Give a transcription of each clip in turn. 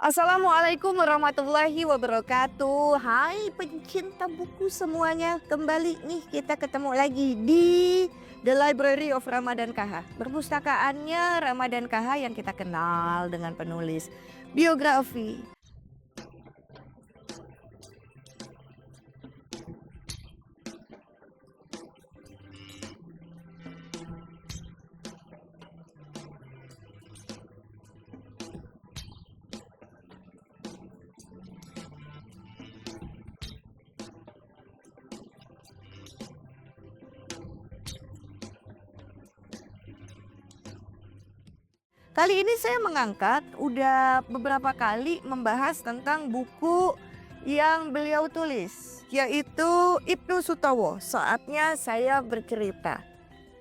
Assalamualaikum warahmatullahi wabarakatuh. Hai pencinta buku semuanya. Kembali nih kita ketemu lagi di The Library of Ramadan KH. Perpustakaannya Ramadan KH yang kita kenal dengan penulis biografi. Kali ini saya mengangkat udah beberapa kali membahas tentang buku yang beliau tulis, yaitu Ibnu Sutowo, Saatnya Saya Bercerita.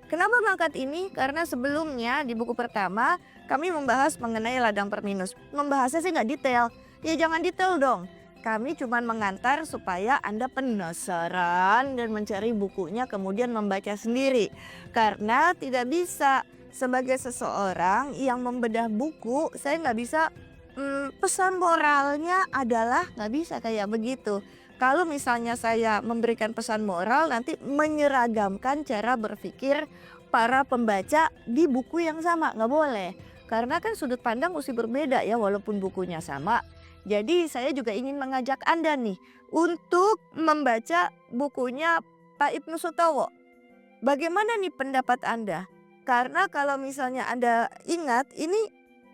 Kenapa mengangkat ini? Karena sebelumnya di buku pertama kami membahas mengenai ladang perminus. Membahasnya sih nggak detail. Ya jangan detail dong. Kami cuma mengantar supaya Anda penasaran dan mencari bukunya kemudian membaca sendiri. Karena tidak bisa sebagai seseorang yang membedah buku, saya nggak bisa pesan moralnya adalah nggak bisa kayak begitu. Kalau misalnya saya memberikan pesan moral nanti menyeragamkan cara berpikir para pembaca di buku yang sama, nggak boleh. Karena kan sudut pandang mesti berbeda ya walaupun bukunya sama. Jadi saya juga ingin mengajak Anda nih untuk membaca bukunya Pak Ibnu Sutowo. Bagaimana nih pendapat Anda? Karena kalau misalnya Anda ingat ini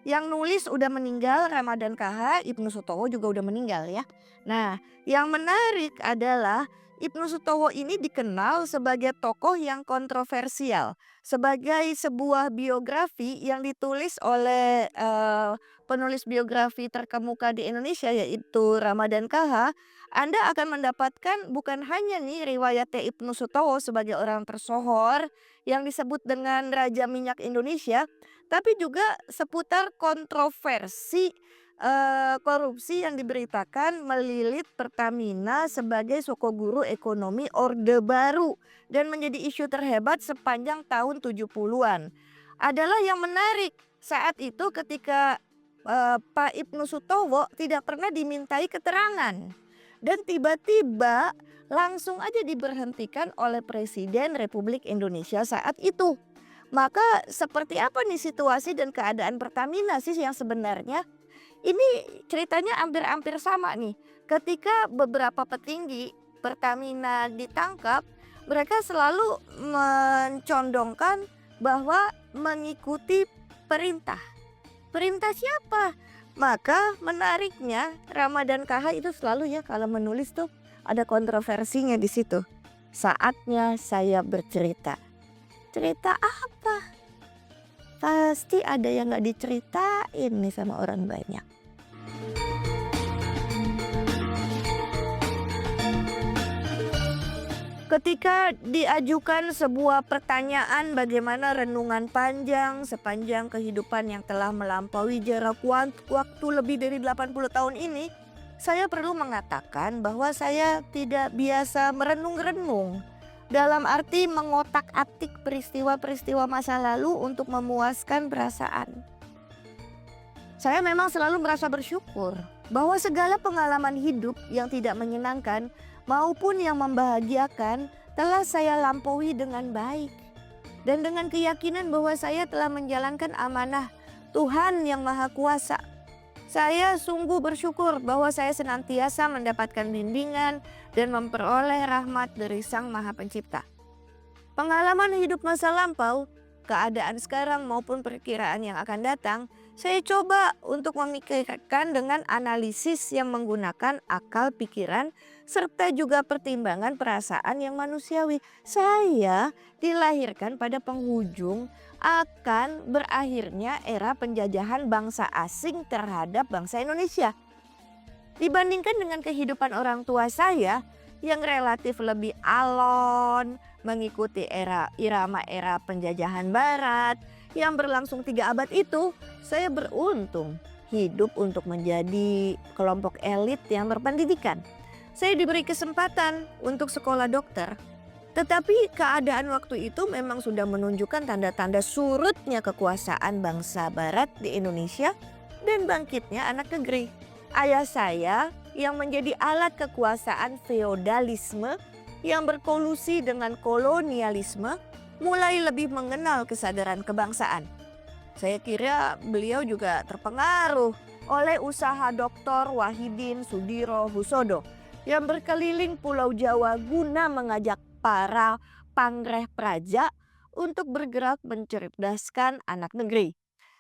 yang nulis udah meninggal Ramadan KH, Ibnu Sutowo juga udah meninggal ya. Nah, yang menarik adalah Ibnu Sutowo ini dikenal sebagai tokoh yang kontroversial, sebagai sebuah biografi yang ditulis oleh penulis biografi terkemuka di Indonesia yaitu Ramadan KH. Anda akan mendapatkan bukan hanya nih riwayat Ibnu Sutowo sebagai orang tersohor yang disebut dengan Raja Minyak Indonesia, tapi juga seputar kontroversi, korupsi yang diberitakan melilit Pertamina sebagai sokoguru ekonomi Orde Baru dan menjadi isu terhebat sepanjang tahun 70-an. Adalah yang menarik saat itu ketika, Pak Ibnu Sutowo tidak pernah dimintai keterangan dan tiba-tiba langsung aja diberhentikan oleh Presiden Republik Indonesia saat itu. Maka seperti apa nih situasi dan keadaan Pertamina sih yang sebenarnya? Ini ceritanya hampir-hampir sama nih. Ketika beberapa petinggi Pertamina ditangkap, mereka selalu mencondongkan bahwa mengikuti perintah. Perintah siapa? Maka menariknya Ramadan KH itu selalu ya kalau menulis tuh ada kontroversinya di situ. Saatnya saya bercerita. Cerita apa? Pasti ada yang nggak diceritain nih sama orang banyak. Ketika diajukan sebuah pertanyaan bagaimana renungan panjang sepanjang kehidupan yang telah melampaui jarak waktu lebih dari 80 tahun ini, saya perlu mengatakan bahwa saya tidak biasa merenung-renung. Dalam arti mengotak-atik peristiwa-peristiwa masa lalu untuk memuaskan perasaan. Saya memang selalu merasa bersyukur bahwa segala pengalaman hidup yang tidak menyenangkan maupun yang membahagiakan telah saya lampaui dengan baik. Dan dengan keyakinan bahwa saya telah menjalankan amanah Tuhan yang Maha Kuasa. Saya sungguh bersyukur bahwa saya senantiasa mendapatkan bimbingan dan memperoleh rahmat dari Sang Maha Pencipta. Pengalaman hidup masa lampau, keadaan sekarang maupun perkiraan yang akan datang, saya coba untuk memikirkan dengan analisis yang menggunakan akal pikiran serta juga pertimbangan perasaan yang manusiawi. Saya dilahirkan pada penghujung akan berakhirnya era penjajahan bangsa asing terhadap bangsa Indonesia. Dibandingkan dengan kehidupan orang tua saya yang relatif lebih alon, mengikuti irama era penjajahan barat yang berlangsung 3 abad itu, saya beruntung hidup untuk menjadi kelompok elit yang berpendidikan. Saya diberi kesempatan untuk sekolah dokter. Tetapi keadaan waktu itu memang sudah menunjukkan tanda-tanda surutnya kekuasaan bangsa barat di Indonesia dan bangkitnya anak negeri. Ayah saya yang menjadi alat kekuasaan feodalisme yang berkolusi dengan kolonialisme mulai lebih mengenal kesadaran kebangsaan. Saya kira beliau juga terpengaruh oleh usaha Dr. Wahidin Sudirohusodo yang berkeliling Pulau Jawa guna mengajak para pangreh praja untuk bergerak mencerdaskan anak negeri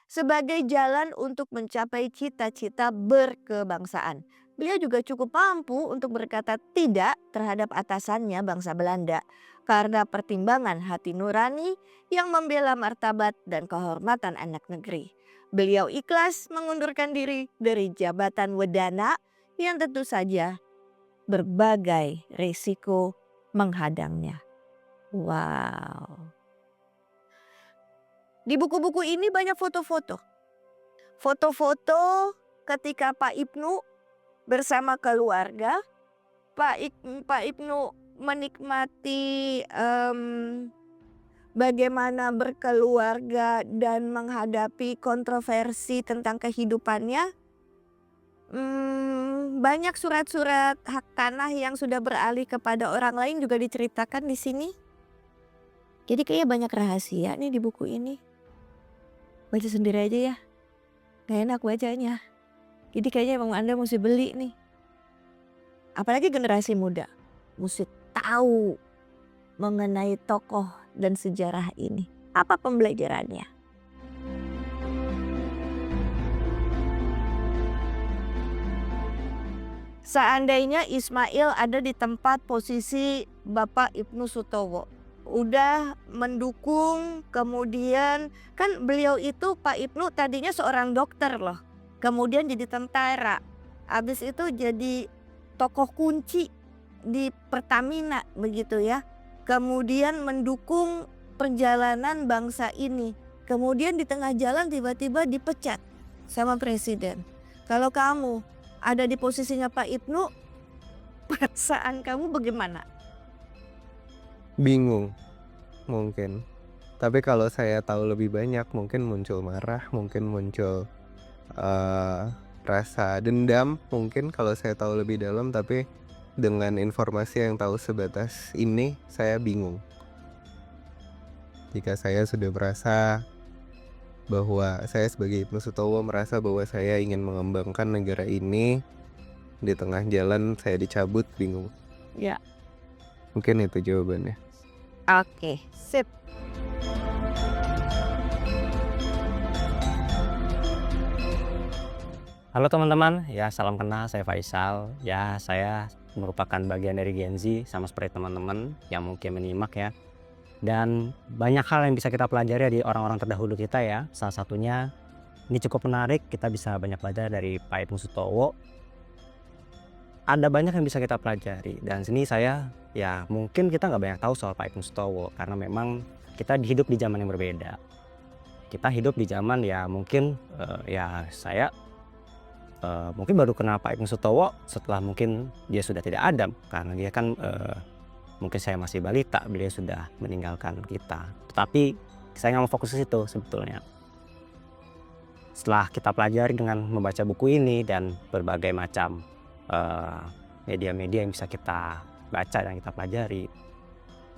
sebagai jalan untuk mencapai cita-cita berkebangsaan. Beliau juga cukup mampu untuk berkata tidak terhadap atasannya bangsa Belanda karena pertimbangan hati nurani yang membela martabat dan kehormatan anak negeri. Beliau ikhlas mengundurkan diri dari jabatan wedana yang tentu saja berbagai risiko menghadangnya. Wow. Di buku-buku ini banyak foto-foto. Foto-foto ketika Pak Ibnu bersama keluarga. Pak Ibnu menikmati bagaimana berkeluarga dan menghadapi kontroversi tentang kehidupannya. Banyak surat-surat hak tanah yang sudah beralih kepada orang lain juga diceritakan di sini. Jadi kayaknya banyak rahasia nih di buku ini. Baca sendiri aja ya, gak enak bacanya. Jadi kayaknya emang Anda mesti beli nih. Apalagi generasi muda, mesti tahu mengenai tokoh dan sejarah ini. Apa pembelajarannya? Seandainya Ismail ada di tempat posisi Bapak Ibnu Sutowo, udah mendukung, kemudian kan beliau itu Pak Ibnu tadinya seorang dokter loh, kemudian jadi tentara, habis itu jadi tokoh kunci di Pertamina begitu ya, kemudian mendukung perjalanan bangsa ini, kemudian di tengah jalan tiba-tiba dipecat sama presiden. Kalau kamu ada di posisinya Pak Ibnu, perasaan kamu bagaimana? Bingung mungkin. Tapi kalau saya tahu lebih banyak mungkin muncul marah, mungkin muncul rasa dendam mungkin kalau saya tahu lebih dalam. Tapi dengan informasi yang tahu sebatas ini saya bingung. Jika saya sudah merasa bahwa saya sebagai Ibnu Sutowo merasa bahwa saya ingin mengembangkan negara ini, di tengah jalan saya dicabut, bingung. Ya. Mungkin itu jawabannya. Oke, sip. Halo teman-teman, ya salam kenal, saya Faisal. Ya saya merupakan bagian dari Gen Z sama seperti teman-teman yang mungkin menyimak ya. Dan banyak hal yang bisa kita pelajari dari orang-orang terdahulu kita ya. Salah satunya ini cukup menarik, kita bisa banyak belajar dari Pak Ibnu Sutowo. Ada banyak yang bisa kita pelajari dan sini saya ya mungkin kita nggak banyak tahu soal Pak Ibnu Sutowo karena memang kita hidup di zaman yang berbeda. Kita hidup di zaman ya mungkin ya saya mungkin baru kenal Pak Ibnu Sutowo setelah mungkin dia sudah tidak ada karena dia kan mungkin saya masih balita, beliau sudah meninggalkan kita. Tetapi saya nggak mau fokus ke situ sebetulnya. Setelah kita pelajari dengan membaca buku ini dan berbagai macam media-media yang bisa kita baca dan kita pelajari,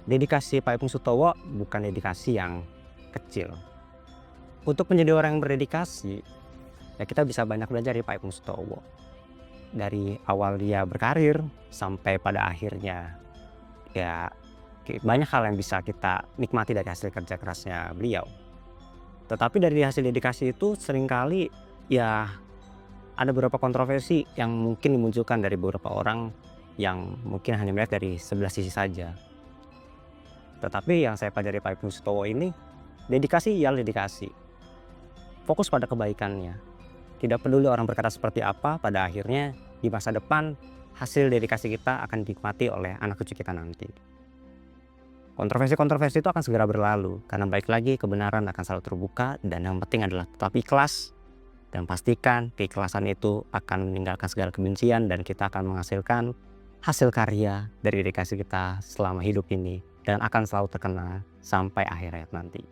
dedikasi Pak Ibnu Sutowo bukan dedikasi yang kecil. Untuk menjadi orang yang berdedikasi, ya kita bisa banyak belajar dari Pak Ibnu Sutowo. Dari awal dia berkarir sampai pada akhirnya, ya banyak hal yang bisa kita nikmati dari hasil kerja kerasnya beliau. Tetapi dari hasil dedikasi itu seringkali ya ada beberapa kontroversi yang mungkin dimunculkan dari beberapa orang yang mungkin hanya melihat dari sebelah sisi saja. Tetapi yang saya pelajari Pak Ibnu Sutowo ini, dedikasi ialah dedikasi. Fokus pada kebaikannya. Tidak peduli orang berkata seperti apa, pada akhirnya di masa depan hasil dedikasi kita akan dinikmati oleh anak cucu kita nanti. Kontroversi-kontroversi itu akan segera berlalu karena baik lagi kebenaran akan selalu terbuka dan yang penting adalah tetap ikhlas. Dan pastikan keikhlasan itu akan meninggalkan segala kebencian dan kita akan menghasilkan hasil karya dari dedikasi kita selama hidup ini dan akan selalu terkenal sampai akhir hayat nanti.